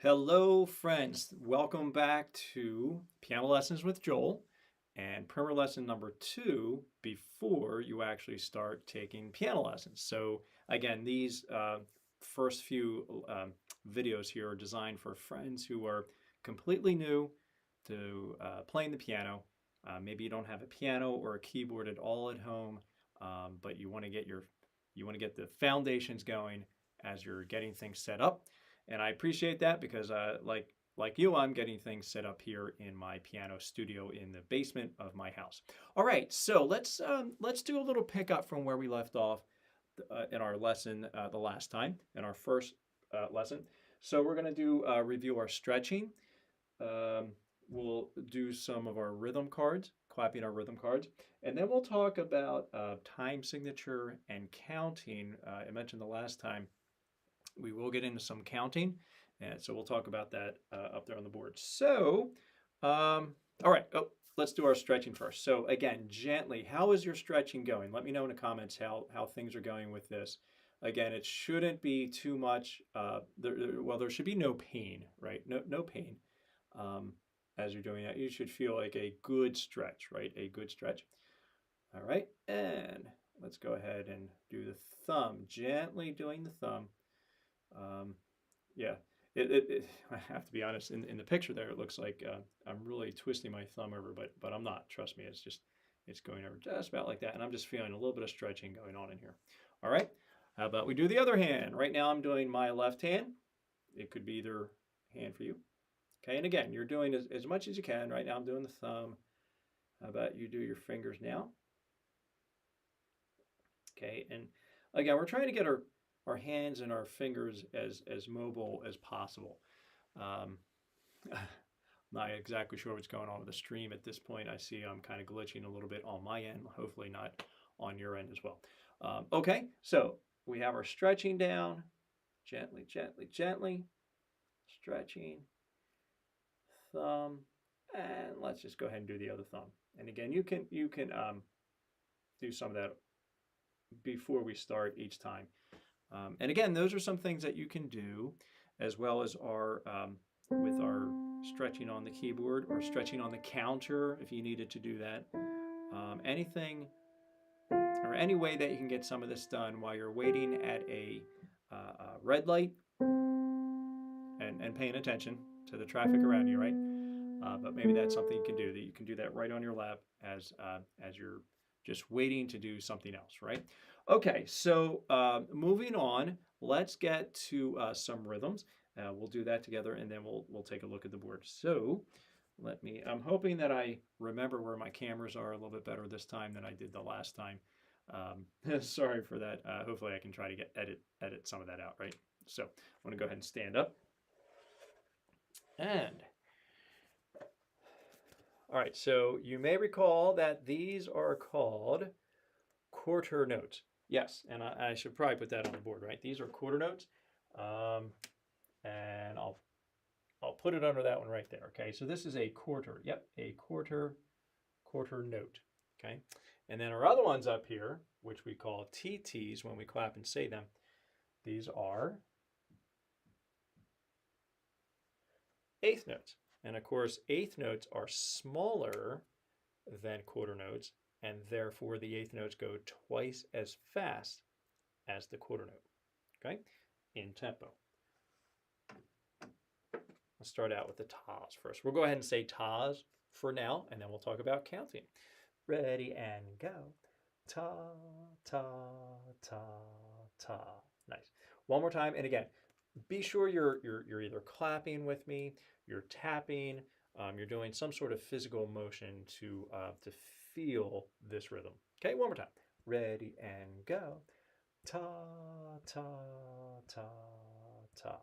Hello, friends. Welcome back to Piano Lessons with Joel and primer lesson number 2 before you actually start taking piano lessons. So again, these first few videos here are designed for friends who are completely new to playing the piano. Maybe you don't have a piano or a keyboard at all at home, but you want to get the foundations going as you're getting things set up. And I appreciate that because like you, I'm getting things set up here in my piano studio in the basement of my house. All right, so let's do a little pickup from where we left off in our lesson the last time, in our first lesson. So we're going to do review our stretching. Um, we'll do some of our rhythm cards, clapping our rhythm cards, and then we'll talk about time signature and counting. I mentioned the last time we will get into some counting, and so we'll talk about that up there on the board. So, all right, let's do our stretching first. So again, gently, how is your stretching going? Let me know in the comments how things are going with this. Again, it shouldn't be too much. There should be no pain, right? No pain as you're doing that. You should feel like a good stretch, right? A good stretch. All right, and let's go ahead and do the thumb. Gently doing the thumb. Um, yeah, I have to be honest. In the picture there, it looks like I'm really twisting my thumb over, but I'm not. Trust me, it's going over just about like that, and I'm just feeling a little bit of stretching going on in here. All right, how about we do the other hand? Right now, I'm doing my left hand. It could be either hand for you. Okay, and again, you're doing as much as you can. Right now, I'm doing the thumb. How about you do your fingers now? Okay, and again, we're trying to get our hands and our fingers as mobile as possible. Um, not exactly sure what's going on with the stream at this point. I see I'm kind of glitching a little bit on my end, hopefully not on your end as well. Okay, so we have our stretching down, gently, gently, gently, stretching, thumb, and let's just go ahead and do the other thumb. And again, you can do some of that before we start each time. And again, those are some things that you can do as well as our with our stretching on the keyboard or stretching on the counter if you needed to do that. Anything or any way that you can get some of this done while you're waiting at a red light and paying attention to the traffic around you, right? But maybe that's something you can do, that you can do that right on your lap as you're just waiting to do something else, right? Okay, so moving on, let's get to some rhythms. We'll do that together, and then we'll take a look at the board. So I'm hoping that I remember where my cameras are a little bit better this time than I did the last time. Sorry for that. Hopefully I can try to edit some of that out, right? So I want to go ahead and stand up. And all right, so you may recall that these are called quarter notes. Yes, and I should probably put that on the board, right? These are quarter notes, and I'll put it under that one right there. Okay, so this is a quarter. Yep, a quarter note. Okay, and then our other ones up here, which we call TTs when we clap and say them, these are eighth notes. And of course, eighth notes are smaller than quarter notes, and therefore the eighth notes go twice as fast as the quarter note, okay, in tempo. Let's start out with the tas first. We'll go ahead and say tas for now, and then we'll talk about counting. Ready and go. Ta, ta, ta, ta. Nice. One more time, and again, be sure you're either clapping with me, you're tapping, you're doing some sort of physical motion to feel this rhythm. Okay, one more time. Ready and go. Ta, ta, ta, ta.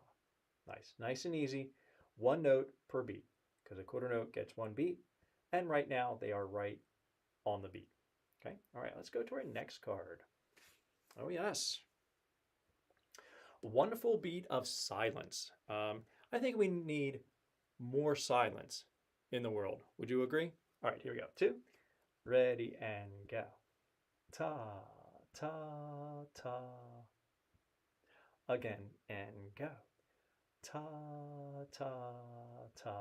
Nice, nice and easy. One note per beat because a quarter note gets one beat. And right now they are right on the beat. Okay, all right, let's go to our next card. Oh, yes. Wonderful beat of silence. I think we need more silence in the world. Would you agree? All right, here we go. 2. Ready and go. Ta, ta, ta. Again and go. ta, ta, ta.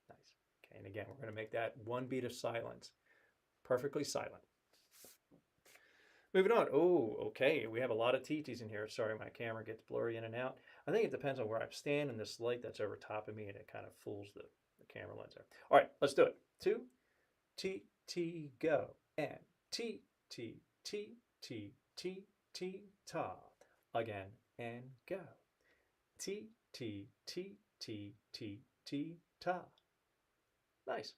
Nice. Okay, and again, we're going to make that one beat of silence. Perfectly silent. Moving on. Oh, okay. We have a lot of TTs in here. Sorry, my camera gets blurry in and out. I think it depends on where I'm standing. This light that's over top of me, and it kind of fools the camera lens there. All right, let's do it. 2, T, T, go. And T, T, T, T, T, T, ta. Again, and go. T, T, T, T, T, T, ta. Nice.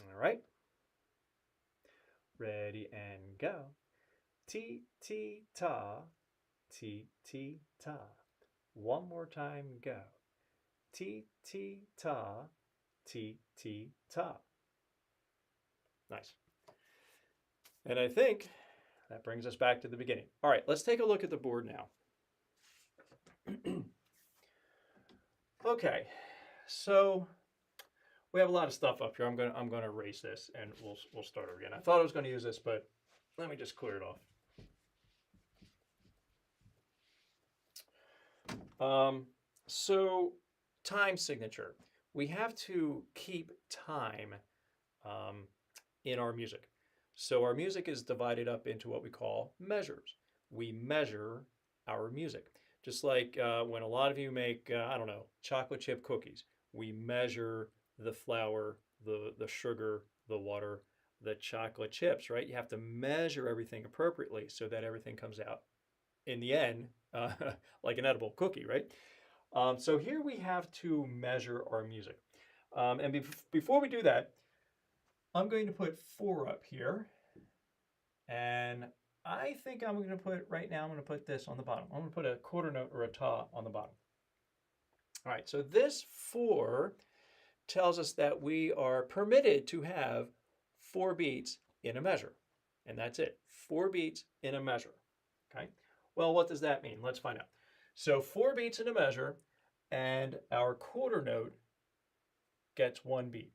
All right. Ready and go. T, T, ta, T, T, ta. One more time, go. T, T, ta, T, T, ta. Nice. And I think that brings us back to the beginning. All right, let's take a look at the board now. Okay, so we have a lot of stuff up here. I'm gonna erase this and we'll start over again. I thought I was going to use this, but let me just clear it off. So time signature. We have to keep time in our music. So our music is divided up into what we call measures. We measure our music. Just like when a lot of you make, I don't know, chocolate chip cookies, we measure the flour, the sugar, the water, the chocolate chips, right? You have to measure everything appropriately so that everything comes out in the end like an edible cookie, right? So here we have to measure our music. And before we do that, I'm going to put 4 up here. And I think I'm going to put, right now, I'm going to put this on the bottom. I'm going to put a quarter note or a ta on the bottom. All right, so this 4 tells us that we are permitted to have 4 beats in a measure. And that's it, 4 beats in a measure, okay? Well, what does that mean? Let's find out. So 4 beats in a measure, and our quarter note gets 1 beat.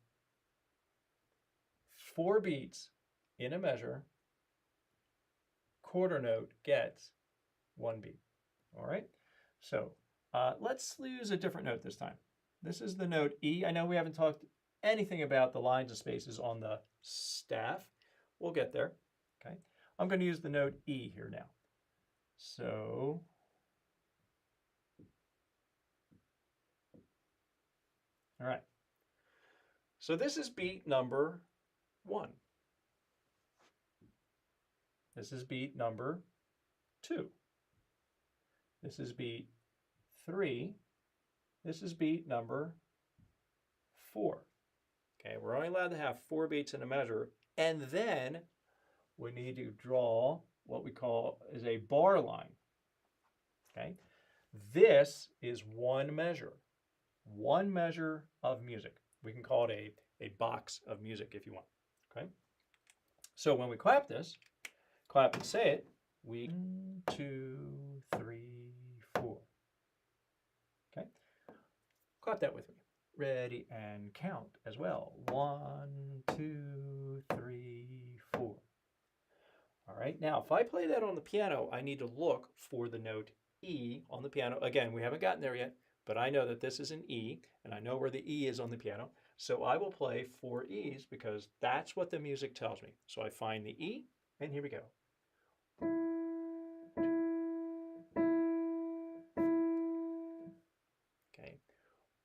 4 beats in a measure, quarter note gets 1 beat. All right, so let's use a different note this time. This is the note E. I know we haven't talked anything about the lines and spaces on the staff. We'll get there, okay? I'm going to use the note E here now. So, all right. So this is beat number 1. This is beat number 2. This is beat 3. This is beat number 4. Okay, we're only allowed to have 4 beats in a measure, and then we need to draw what we call is a bar line. Okay, this is 1 measure. 1 measure of music. We can call it a box of music if you want. Okay, so when we clap this, clap and say it, 1, 2, 3, 4. Okay, clap that with me. Ready and count as well. 1, 2, 3, 4. All right, now if I play that on the piano, I need to look for the note E on the piano. Again, we haven't gotten there yet, but I know that this is an E, and I know where the E is on the piano. So I will play 4 E's because that's what the music tells me. So I find the E, and here we go. Okay,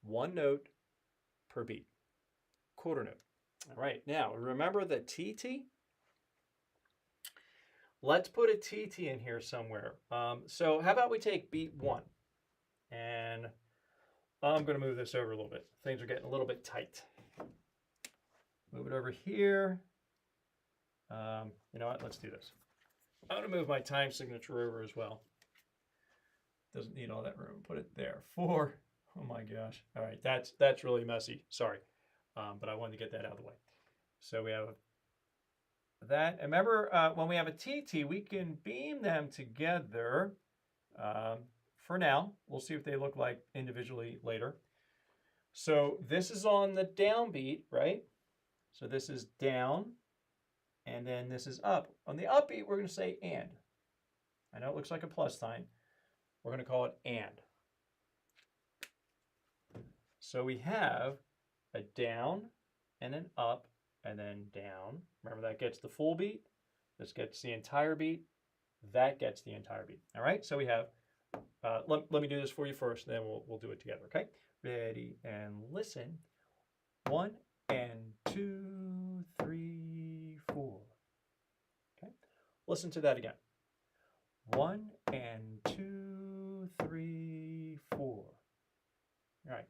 1 note per beat, quarter note. All right, now remember the TT? Let's put a TT in here somewhere. So how about we take beat 1, and I'm going to move this over a little bit. Things are getting a little bit tight. Move it over here. You know what? Let's do this. I'm going to move my time signature over as well. Doesn't need all that room. Put it there. 4. Oh my gosh. All right, that's really messy. Sorry, but I wanted to get that out of the way. So we have that. And remember, when we have a TT, we can beam them together. For now, we'll see if they look like individually later. So this is on the downbeat, right? So this is down, and then this is up. On the upbeat, we're going to say and. I know it looks like a plus sign. we're going to call it and. So we have a down and an up and then down. Remember, that gets the full beat. This gets the entire beat. That gets the entire beat. All right, so we have, let me do this for you first, and then we'll do it together, okay? Ready and listen. 1 and 2, 3, 4. Okay, listen to that again. 1 and 2, 3, 4. All right,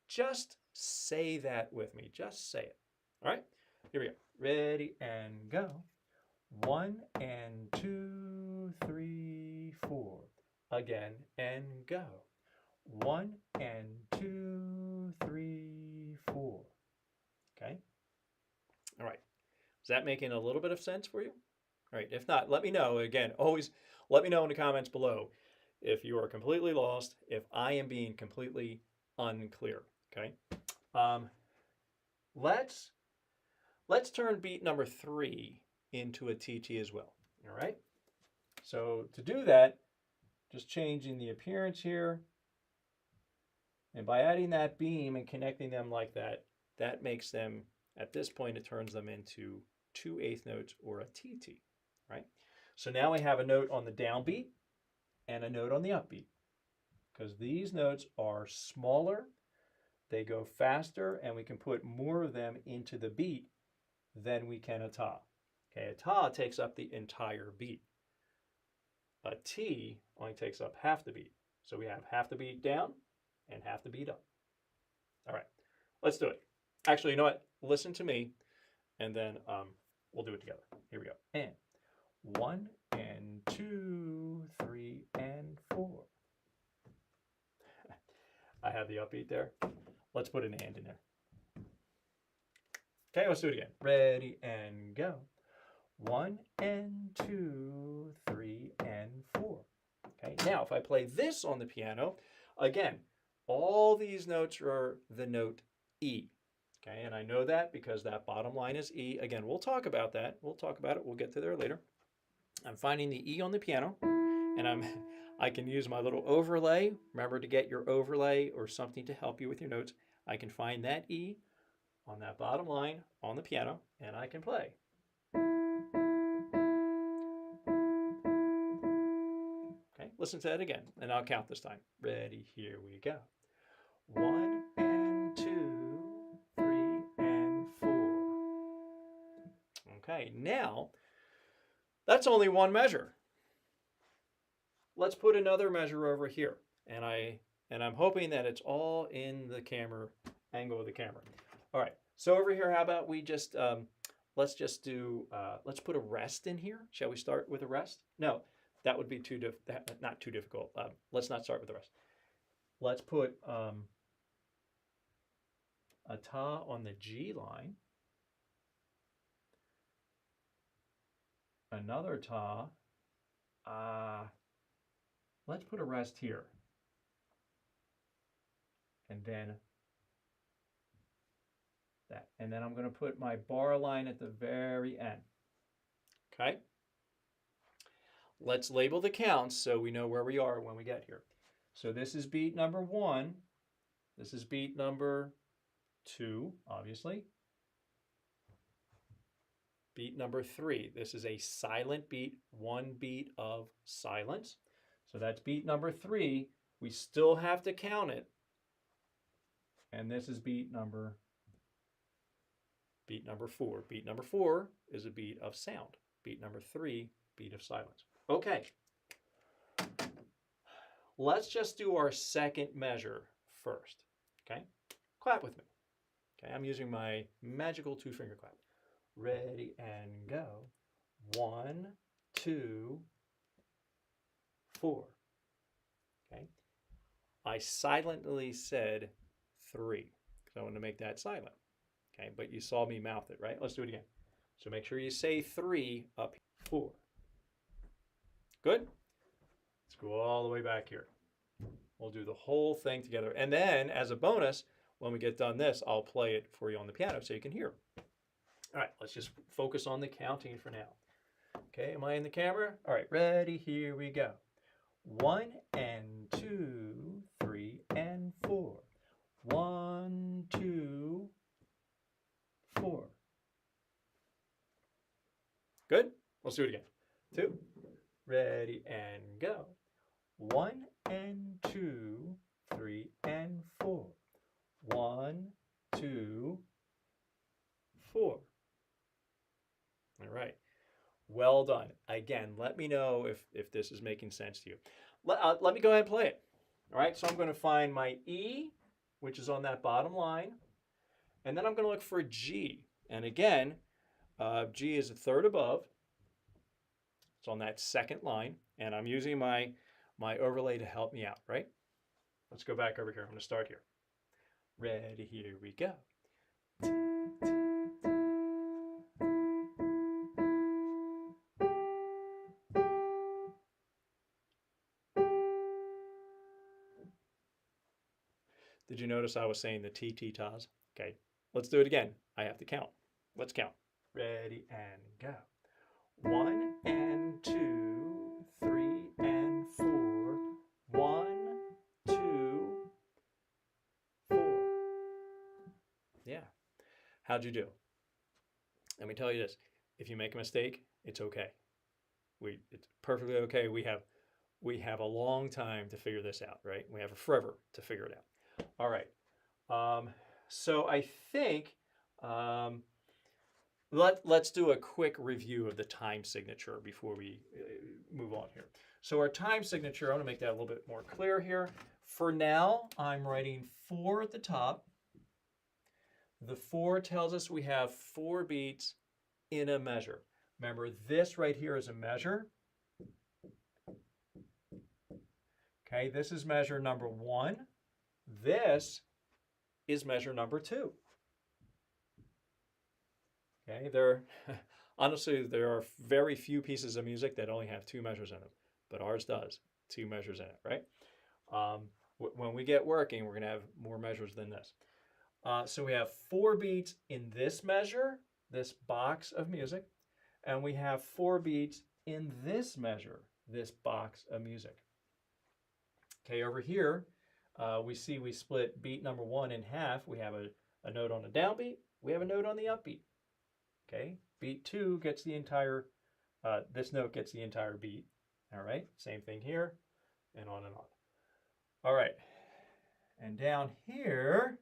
just say that with me. Just say it. All right, here we go. Ready and go. 1 and 2, 3, 4. Again and go. 1 and 2, 3, 4. Okay. All right. Is that making a little bit of sense for you? All right. If not, let me know. Again, always let me know in the comments below if you are completely lost, if I am being completely unclear. Okay. Let's turn beat number 3 into a TT as well. All right. So to do that, just changing the appearance here. And by adding that beam and connecting them like that, that makes them, at this point, it turns them into 2/8 notes or a TT, right? So now we have a note on the downbeat and a note on the upbeat, because these notes are smaller, they go faster, and we can put more of them into the beat than we can a ta. Okay, a ta takes up the entire beat. A T only takes up half the beat. So we have half the beat down and half the beat up. All right, let's do it. Actually, you know what? Listen to me, and then we'll do it together. Here we go. And 1 and 2, 3 and 4. I have the upbeat there. Let's put an and in there. Okay, let's do it again. Ready and go. 1 and 2, 3 and 4. Okay, now if I play this on the piano, again, all these notes are the note E. Okay, and I know that because that bottom line is E. Again, we'll talk about that. We'll talk about it. We'll get to there later. I'm finding the E on the piano, and I can use my little overlay. Remember to get your overlay or something to help you with your notes. I can find that E on that bottom line on the piano, and I can play. Okay, listen to that again, and I'll count this time. Ready, here we go. 1 and 2, 3 and 4. Okay, now that's only one measure. Let's put another measure over here, and I'm hoping that it's all in the camera angle of the camera. All right, so over here, how about we just let's just do let's put a rest in here. Shall we start with a rest? No, that would be not too difficult. Let's not start with the rest. Let's put a ta on the G line, another ta. Let's put a rest here, and then that, and then I'm going to put my bar line at the very end. Okay. Let's label the counts so we know where we are when we get here. So this is beat number 1. This is beat number 2, obviously. Beat number 3. This is a silent beat, 1 beat of silence. So that's beat number 3. We still have to count it. And this is beat number 4. Beat number 4 is a beat of sound. Beat number 3, beat of silence. Okay. Let's just do our second measure first. Okay? Clap with me. Okay, I'm using my magical 2-finger clap. Ready and go. 1, 2, 4. Okay. I silently said 3 because I want to make that silent. Okay, but you saw me mouth it, right? Let's do it again. So make sure you say 3 up here. 4. Good? Let's go all the way back here. We'll do the whole thing together. And then, as a bonus, when we get done this, I'll play it for you on the piano so you can hear. All right, let's just focus on the counting for now. Okay, am I in the camera? All right, ready? Here we go. 1 and 2, 3 and 4. 1, 2, 4. Good? Let's do it again. 2. Ready and go. 1 and 2, 3 and 4. 1, 2, 4. All right. Well done. Again, let me know if this is making sense to you. Let me go ahead and play it. All right, so I'm going to find my E, which is on that bottom line, and then I'm going to look for G. And again, G is a third above. It's on that second line, and I'm using my overlay to help me out, right? Let's go back over here. I'm going to start here. Ready, here we go. Did you notice I was saying the T-T-Tas? Okay, let's do it again. I have to count. Let's count. Ready and go. 1 and 2, 3 and 4. 1, 2, 4. Yeah. How'd you do? Let me tell you this. If you make a mistake, it's okay. It's perfectly okay. We have a long time to figure this out, right? We have forever to figure it out. All right. So I think let's do a quick review of the time signature before we move on here. So our time signature, I want to make that a little bit more clear here. For now, I'm writing 4 at the top. The 4 tells us we have 4 beats in a measure. Remember, this right here is a measure. Okay, this is measure number 1. This is measure number 2. Okay, honestly, there are very few pieces of music that only have 2 measures in them, but ours does, 2 measures in it, right? When we get working, we're going to have more measures than this. So we have 4 beats in this measure, this box of music, and we have 4 beats in this measure, this box of music. Okay, over here, we see we split beat number 1 in half. We have a note on the downbeat. We have a note on the upbeat. Okay, beat 2 gets the entire, this note gets the entire beat. All right, same thing here, and on and on. All right, and down here,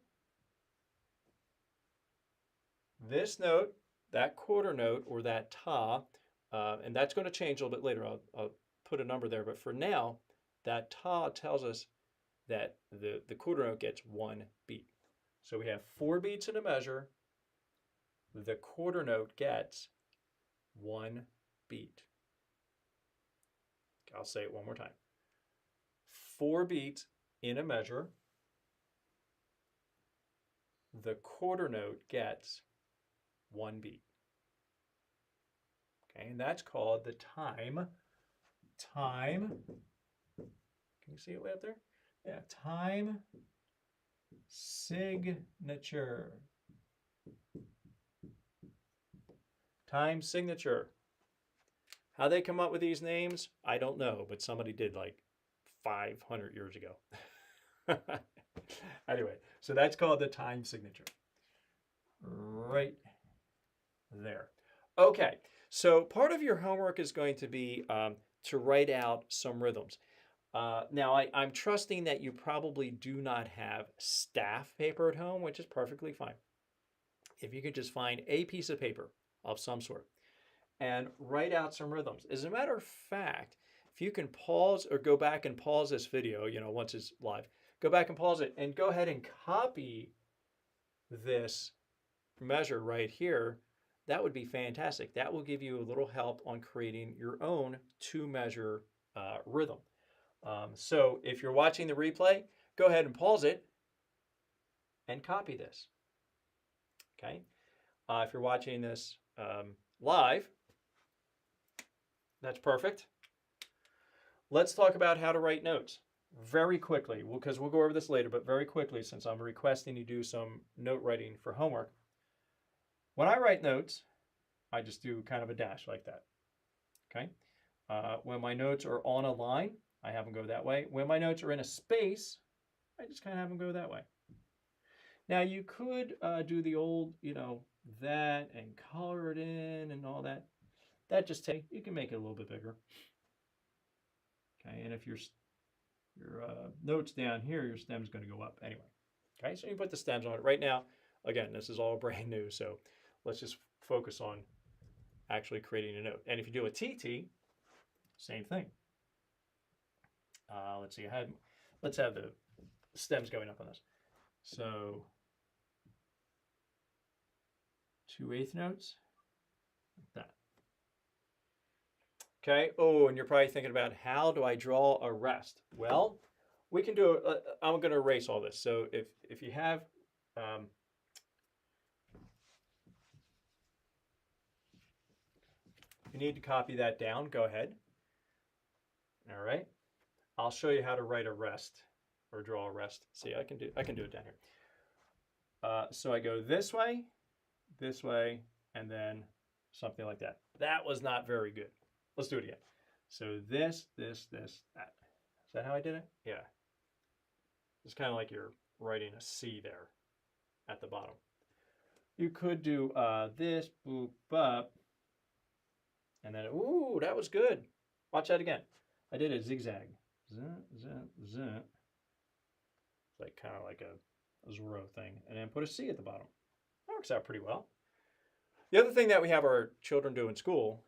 this note, that quarter note, or that ta, and that's going to change a little bit later. I'll put a number there, but for now, that ta tells us that the quarter note gets 1 beat. So we have 4 beats in a measure. The quarter note gets 1 beat. I'll say it one more time. 4 beats in a measure. The quarter note gets 1 beat. Okay, and that's called the time. Can you see it way up there? Yeah, time signature. Time signature. How they come up with these names, I don't know, but somebody did like 500 years ago. Anyway, so that's called the time signature. Right there. Okay, so part of your homework is going to be to write out some rhythms. Now, I'm trusting that you probably do not have staff paper at home, which is perfectly fine. If you could just find a piece of paper of some sort and write out some rhythms. As a matter of fact, if you can pause or go back and pause this video, once it's live, go back and pause it and go ahead and copy this measure right here. That would be fantastic. That will give you a little help on creating your own 2-measure rhythm. So if you're watching the replay, go ahead and pause it and copy this. Okay. If you're watching this live, that's perfect. Let's talk about how to write notes very quickly, because we'll go over this later, but very quickly, since I'm requesting you do some note writing for homework. When I write notes, I just do kind of a dash like that. Okay. When my notes are on a line, I have them go that way. When my notes are in a space, I just kind of have them go that way. Now you could do the old, that and color it in and all that. That just takes, you can make it a little bit bigger. Okay, and if your notes down here, your stem's going to go up anyway. Okay, so you put the stems on it. Right now, again, this is all brand new, so let's just focus on actually creating a note. And if you do a TT, same thing. Let's see, let's have the stems going up on this. So 2/8 notes, like that. Okay, oh, and you're probably thinking about how do I draw a rest? Well, we can do I'm going to erase all this. So if you have, if you need to copy that down, go ahead. All right, I'll show you how to write a rest or draw a rest. See, I can do it down here. So I go this way, and then something like that. That was not very good. Let's do it again. So this, that. Is that how I did it? Yeah. It's kind of like you're writing a C there at the bottom. You could do this, boop, up, and then, ooh, that was good. Watch that again. I did a zigzag. It's like kind of like a Zorro thing. And then put a C at the bottom. That works out pretty well. The other thing that we have our children do in school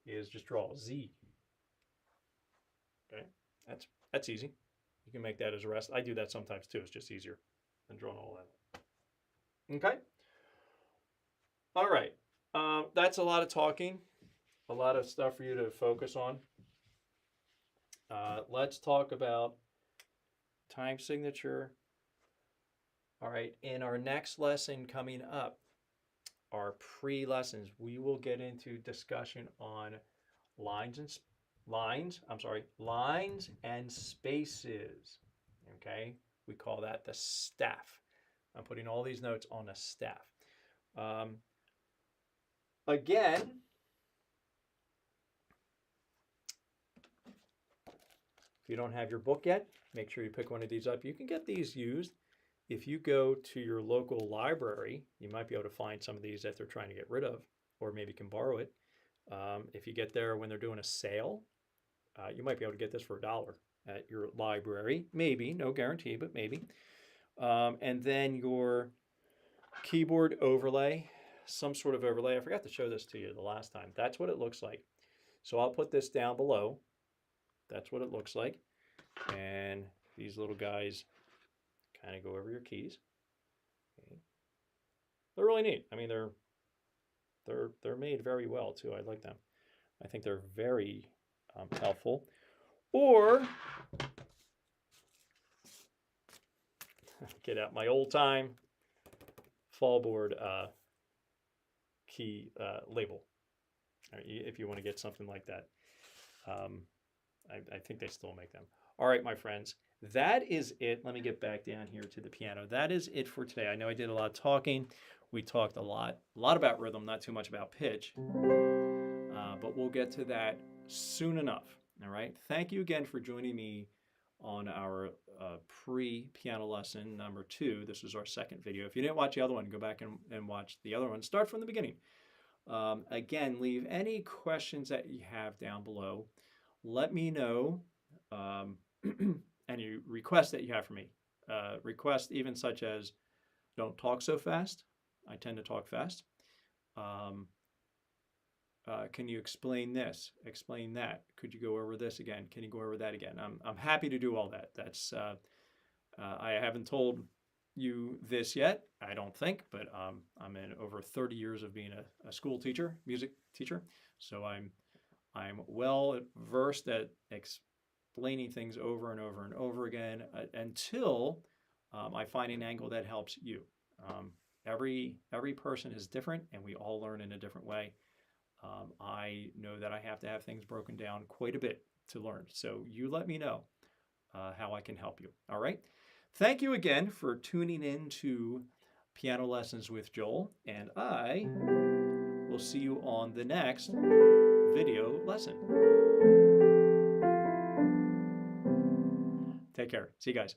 is just draw a Z. Okay, that's easy. You can make that as a rest. I do that sometimes too. It's just easier than drawing all that. Okay. All right. That's a lot of talking, a lot of stuff for you to focus on. Let's talk about time signature. All right. In our next lesson coming up, our pre-lessons, we will get into discussion on lines and spaces. Okay, we call that the staff. I'm putting all these notes on a staff. Again, if you don't have your book yet, make sure you pick one of these up. You can get these used. If you go to your local library, you might be able to find some of these that they're trying to get rid of, or maybe can borrow it. If you get there when they're doing a sale, you might be able to get this for $1 at your library. Maybe, no guarantee, but maybe. And then your keyboard overlay, some sort of overlay. I forgot to show this to you the last time. That's what it looks like. So I'll put this down below. That's what it looks like. And these little guys kind of go over your keys. Okay. They're really neat. I mean, they're made very well too. I like them. I think they're very helpful. Or get out my old time Fallboard key label. If you want to get something like that, I think they still make them. All right, my friends. That is it. Let me get back down here to the piano. That is it for today. I know I did a lot of talking. We talked a lot about rhythm, not too much about pitch. But we'll get to that soon enough. All right. Thank you again for joining me on our pre-piano lesson number 2. This is our second video. If you didn't watch the other one, go back and watch the other one. Start from the beginning. Again, leave any questions that you have down below. Let me know. Any requests that you have for me. Requests even such as, don't talk so fast. I tend to talk fast. Can you explain this? Explain that? Could you go over this again? Can you go over that again? I'm happy to do all that. That's I haven't told you this yet, I don't think, but I'm in over 30 years of being a school teacher, music teacher. So I'm well versed at explaining things over and over and over again until I find an angle that helps you. Every person is different, and we all learn in a different way. I know that I have to have things broken down quite a bit to learn. So you let me know how I can help you. All right. Thank you again for tuning in to Piano Lessons with Joel, and I will see you on the next video lesson. Take care. See you guys.